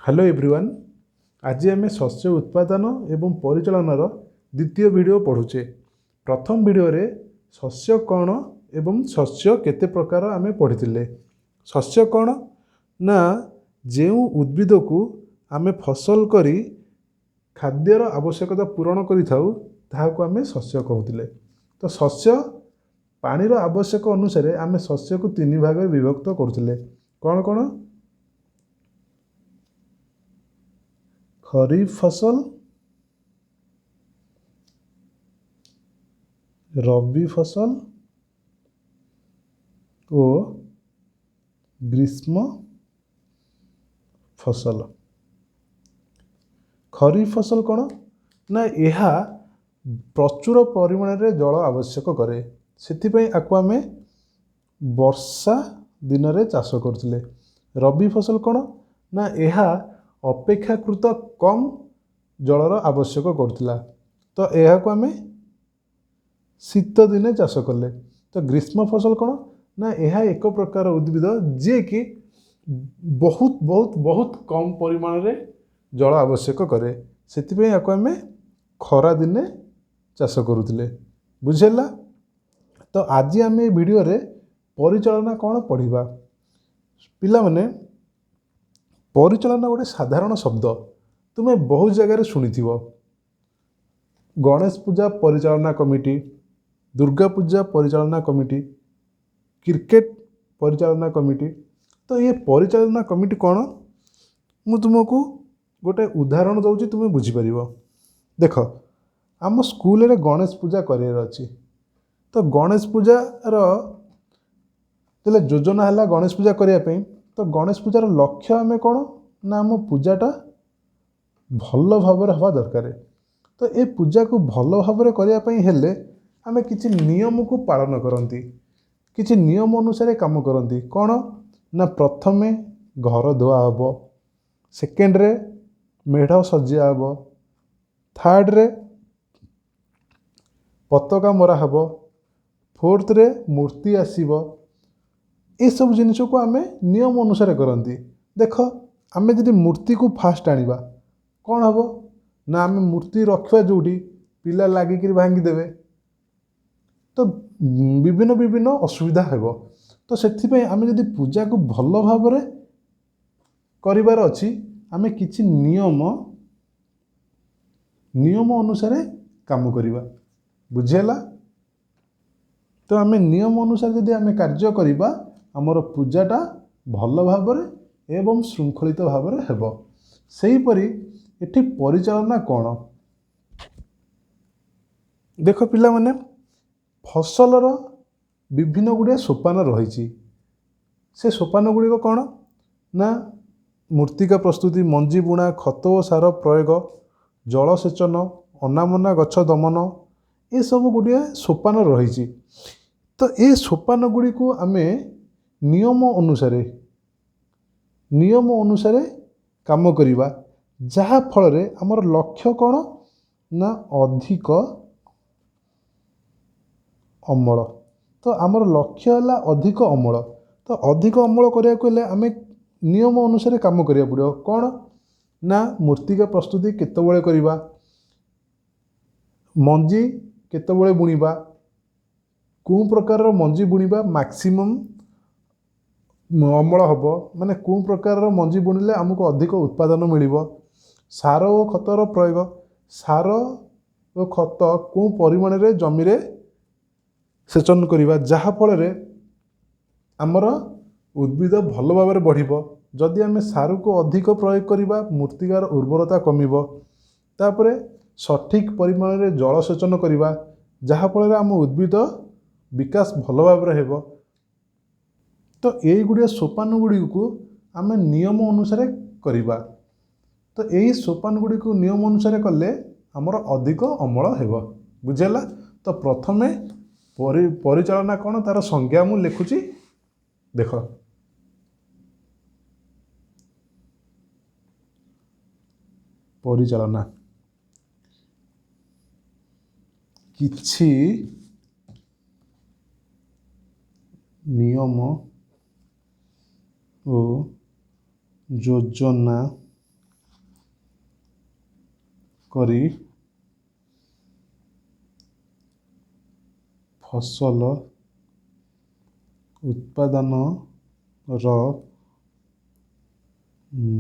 Hello everyone. आज आम शस्य उत्पादन एवं परिचालनार द्वितीय वीडियो पढ़ुचे। प्रथम वीडियो रे शस्य कौन एवं शस्य केते प्रकार आम पढ़ी। शस्य कौन ना जो उद्भिद को आम फसल करी खाद्यर आवश्यकता पूरण करिथाउ आम शस्य कहूले। तो शस्य पानीर आवश्यक अनुसार आम शस्य को तीन भाग में विभक्त करुले। कौन कौन? खरीफ फसल, रबी फसल और ग्रीष्म फसल। खरीफ फसल कौन ना यह प्रचुर परिमाण रे जल आवश्यक करे, से आकु आमे वर्षा दिन रे चाष करथिले। रबी फसल कौन ना यह अपेक्षाकृत कम जलर आवश्यक करथिला, तो यह को आमे शीत दिने चाष कले। तो ग्रीष्म फसल कौन ना यह एक प्रकार उद्भिद जे कि बहुत बहुत बहुत कम परिमाण रे जल आवश्यक करे, से आकु आमे खरा दिने चाष करुथिले। बुझेला? तो आज आम ए वीडियो रे परिचालना कौन पढ़िबा। पिला माने परिचालना गोटे साधारण शब्द तुम्हें बहुत जगह शुणिथिबो। गणेश पूजा परिचालना committee, Durga Puja परिचालना committee, cricket परिचालना committee. तो ये परिचालना कमिटी कौन मु तुमको गोटे उदाहरण दूसरी, तुम्हें बुझीपर। देख, आम स्कूल रे गणेश पूजा करार अच्छी, तो गणेश पूजार जो योजना है गणेश पूजा करने, तो गणेश पूजार लक्ष्य आम कौन ना आम पूजाटा भल भाव हवा दरकार। तो ये पूजा को भल भाव करने आम किसी नियम को पालन करती, किसी नियम अनुसार काम करती। कौन ना प्रथमे घर धुआ हम, सेकेंड रे मेढ़ सजा हम, थर्ड रे पताका मरा हम, फोर्थ रे मूर्ति आसीबो। ये सब जिनिस को आम नियम अनुसार करती। देख, आम जब मूर्ति को फास्ट आनिबा कौन हम ना आम मूर्ति रखा जोटी पिला लागिक भांगीदेवे, तो विभिन्न विभिन्न असुविधा हेबो। तो से आम जब पूजा को भल भाव करिवार अछि, आम किछि नियम अनुसार काम करिबा। बुझेला? तो आम नियम अनुसार जदि आम कार्य करिबा, आमर पूजाटा भल भाव एवं श्रृंखलित भाव हेबो। सेहीपरि एठी परिचालना कौन? देख पिला माने, फसलर विभिन्न गुड़िया सोपान रही। से सोपान गुड़िक कौन ना मूर्तिका प्रस्तुति, मंजी बुणा, खत और सार प्रयोग, जलसेचन, अनामना गछ दमन, ये सब गुड़िया सोपान रही। तो ये सोपान गुड़ी को आम नियम अनुसार काम करिबा, जहा फल रे हमर लक्ष्य कौन ना अधिक अमल। तो आमर लक्ष्य है अधिक अमल। तो अधिक अमल करने को आम नियम अनुसार काम करिया पड़ो। कौन ना मूर्तिका प्रस्तुति केतबेले करिबा, मंजी केतबेले बुणिबा, को प्रकार मंजी बुणिबा मैक्सिमम अमल हम, माने को प्रकार मंजी बुणिले आमको अधिक उत्पादन मिलिबो। सार और खतर प्रयोग, सार और खत को परिमाण रे जमी रे सेचन करिबा, जहा फल रे आमर उद्भिद भल भाव में बढ़िबो। जदि आम सार को अधिक प्रयोग करिबा, मूर्तिकार उर्वरता कमिबो। तापरे सठिक परिमाण रे जलसेचन करिबा, जहा फल रे आम उद्भिद विकास भल भाव में हेबो। तो यही गुड़िया सोपान गुड़ी को आम नियम अनुसार करिबा। तो यही सोपान गुड़ी को नियम अनुसार कले आमर अधिक अमल हेबो। बुझेला? तो प्रथमे परिचालना कौन तार संज्ञा मु लिखुची। देख, परिचालना किछि नियम ओ योजना କରି ଫସଲ ଉତ୍ପାଦନର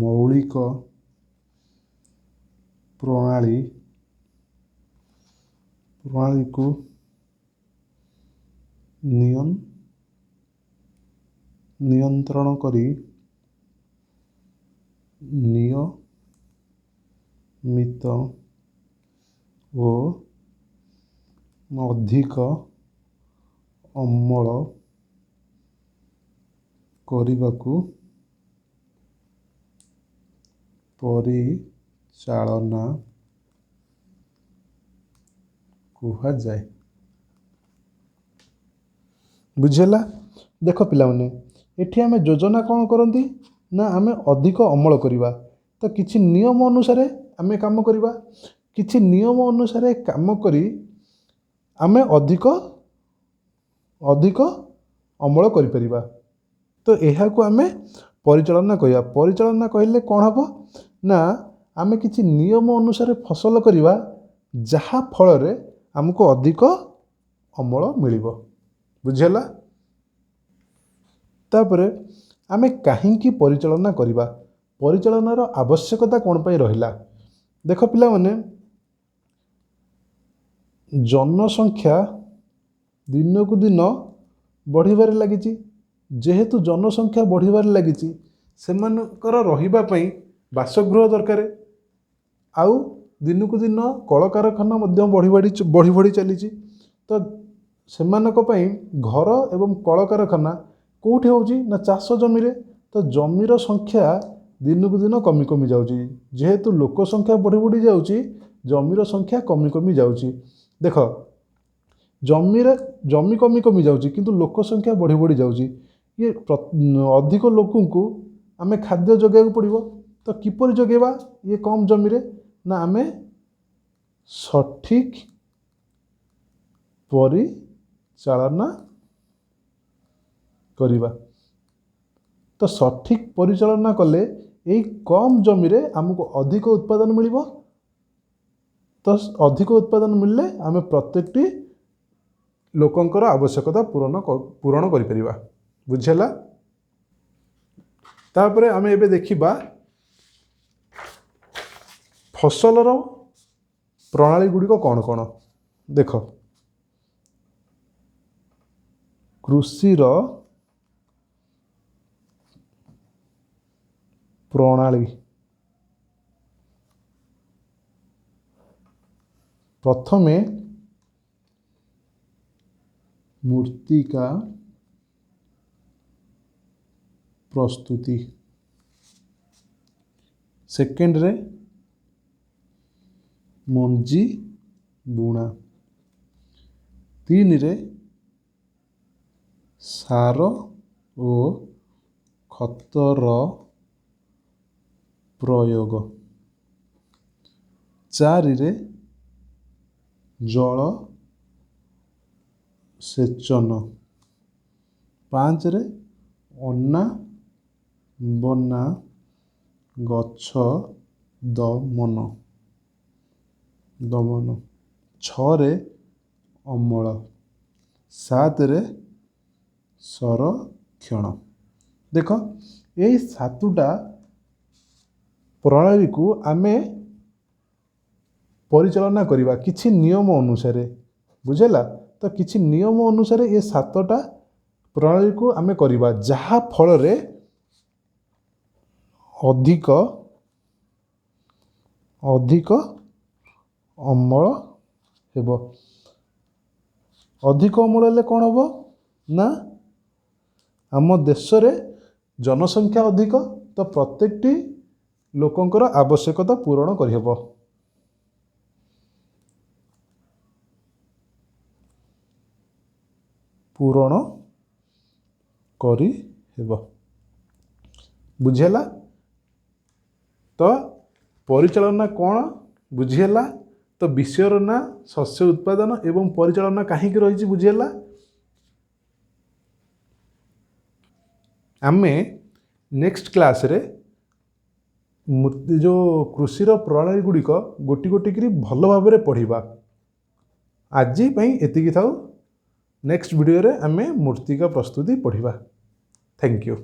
ମୌଳିକ ପ୍ରଣାଳୀକୁ ନିୟନ୍ତ୍ରଣ କରି ନିୟମିତ ଓ ଅଧିକ ଅମଳ କରିବାକୁ ପରିଚାଳନା କୁହାଯାଏ। ବୁଝିହେଲା? ଦେଖ ପିଲାମାନେ, ଏଠି ଆମେ ଯୋଜନା କ'ଣ କରନ୍ତି ନା ଆମେ ଅଧିକ ଅମଳ କରିବା। ତ କିଛି ନିୟମ ଅନୁସାରେ ଆମେ କାମ କରିବା, କିଛି ନିୟମ ଅନୁସାରେ କାମ କରି ଆମେ ଅଧିକ ଅମଳ କରିପାରିବା। ତ ଏହାକୁ ଆମେ ପରିଚାଳନା କହିବା। ପରିଚାଳନା କହିଲେ କ'ଣ ହେବ ନା ଆମେ କିଛି ନିୟମ ଅନୁସାରେ ଫସଲ କରିବା, ଯାହା ଫଳରେ ଆମକୁ ଅଧିକ ଅମଳ ମିଳିବ। ବୁଝିହେଲା? ତାପରେ ଆମେ କାହିଁକି ପରିଚାଳନା କରିବା, ପରିଚାଳନାର ଆବଶ୍ୟକତା କ'ଣ ପାଇଁ ରହିଲା? ଦେଖ ପିଲାମାନେ, ଜନସଂଖ୍ୟା ଦିନକୁ ଦିନ ବଢ଼ିବାରେ ଲାଗିଛି। ଯେହେତୁ ଜନସଂଖ୍ୟା ବଢ଼ିବାରେ ଲାଗିଛି, ସେମାନଙ୍କର ରହିବା ପାଇଁ ବାସଗୃହ ଦରକାର। ଆଉ ଦିନକୁ ଦିନ କଳକାରଖାନା ମଧ୍ୟ ବଢ଼ି ବଢ଼ି ଚାଲିଛି। ତ ସେମାନଙ୍କ ପାଇଁ ଘର ଏବଂ କଳକାରଖାନା କେଉଁଠି ହେଉଛି ନା ଚାଷ ଜମିରେ। ତ ଜମିର ସଂଖ୍ୟା ଦିନକୁ ଦିନ କମି କମି ଯାଉଛି। ଯେହେତୁ ଲୋକ ସଂଖ୍ୟା ବଢ଼ି ବଢ଼ି ଯାଉଛି, ଜମିର ସଂଖ୍ୟା କମି କମି ଯାଉଛି। ଦେଖ, ଜମି କମି କମି ଯାଉଛି କିନ୍ତୁ ଲୋକ ସଂଖ୍ୟା ବଢ଼ି ବଢ଼ି ଯାଉଛି। ଇଏ ଅଧିକ ଲୋକଙ୍କୁ ଆମେ ଖାଦ୍ୟ ଯୋଗାଇବାକୁ ପଡ଼ିବ। ତ କିପରି ଯୋଗାଇବା ଇଏ କମ୍ ଜମିରେ? ନା ଆମେ ସଠିକ୍ ପରିଚାଳନା କରିବା। ତ ସଠିକ୍ ପରିଚାଳନା କଲେ ଏଇ କମ୍ ଜମିରେ ଆମକୁ ଅଧିକ ଉତ୍ପାଦନ ମିଳିବ। ତ ଅଧିକ ଉତ୍ପାଦନ ମିଳିଲେ ଆମେ ପ୍ରତ୍ୟେକଟି ଲୋକଙ୍କର ଆବଶ୍ୟକତା ପୂରଣ କରିପାରିବା। ବୁଝିହେଲା? ତାପରେ ଆମେ ଏବେ ଦେଖିବା ଫସଲର ପ୍ରଣାଳୀ ଗୁଡ଼ିକ କ'ଣ କ'ଣ। ଦେଖ, କୃଷିର ପ୍ରଣାଳୀ। ପ୍ରଥମେ ମୃତ୍ତିକା ପ୍ରସ୍ତୁତି, ସେକେଣ୍ଡରେ ମଞ୍ଜି ବୁଣା, ତିନିରେ ସାର ଓ ଖତର ପ୍ରୟୋଗ, ଚାରିରେ ଜଳ ସେଚନ, ପାଞ୍ଚରେ ଅନାବନା ଗଛ ଦମନ, ଛଅରେ ଅମଳ, ସାତରେ ସଂରକ୍ଷଣ। ଦେଖ, ଏଇ ସାତଟା ପ୍ରଣାଳୀକୁ ଆମେ ପରିଚାଳନା କରିବା କିଛି ନିୟମ ଅନୁସାରେ। ବୁଝିଲା? ତ କିଛି ନିୟମ ଅନୁସାରେ ଏ ସାତଟା ପ୍ରଣାଳୀକୁ ଆମେ କରିବା, ଯାହା ଫଳରେ ଅଧିକ ଅମଳ ହେବ। ଅଧିକ ଅମଳ ହେଲେ କ'ଣ ହେବ ନା ଆମ ଦେଶରେ ଜନସଂଖ୍ୟା ଅଧିକ, ତ ପ୍ରତ୍ୟେକଟି ଲୋକଙ୍କର ଆବଶ୍ୟକତା ପୂରଣ କରିହେବ। ବୁଝିହେଲା? ତ ପରିଚାଳନା କ'ଣ ବୁଝିହେଲା? ତ ବିଷୟର ନାଁ ଶସ୍ୟ ଉତ୍ପାଦନ ଏବଂ ପରିଚାଳନା କାହିଁକି ରହିଛି ବୁଝିହେଲା? ଆମେ ନେକ୍ସଟ କ୍ଲାସରେ ମୂର୍ତ୍ତି ଯେଉଁ କୃଷିର ପ୍ରଣାଳୀ ଗୁଡ଼ିକ ଗୋଟି ଗୋଟି କରି ଭଲ ଭାବରେ ପଢ଼ିବା। ଆଜି ପାଇଁ ଏତିକି ଥାଉ। ନେକ୍ସଟ ଭିଡ଼ିଓରେ ଆମେ ମୂର୍ତ୍ତିକା ପ୍ରସ୍ତୁତି ପଢ଼ିବା। Thank you.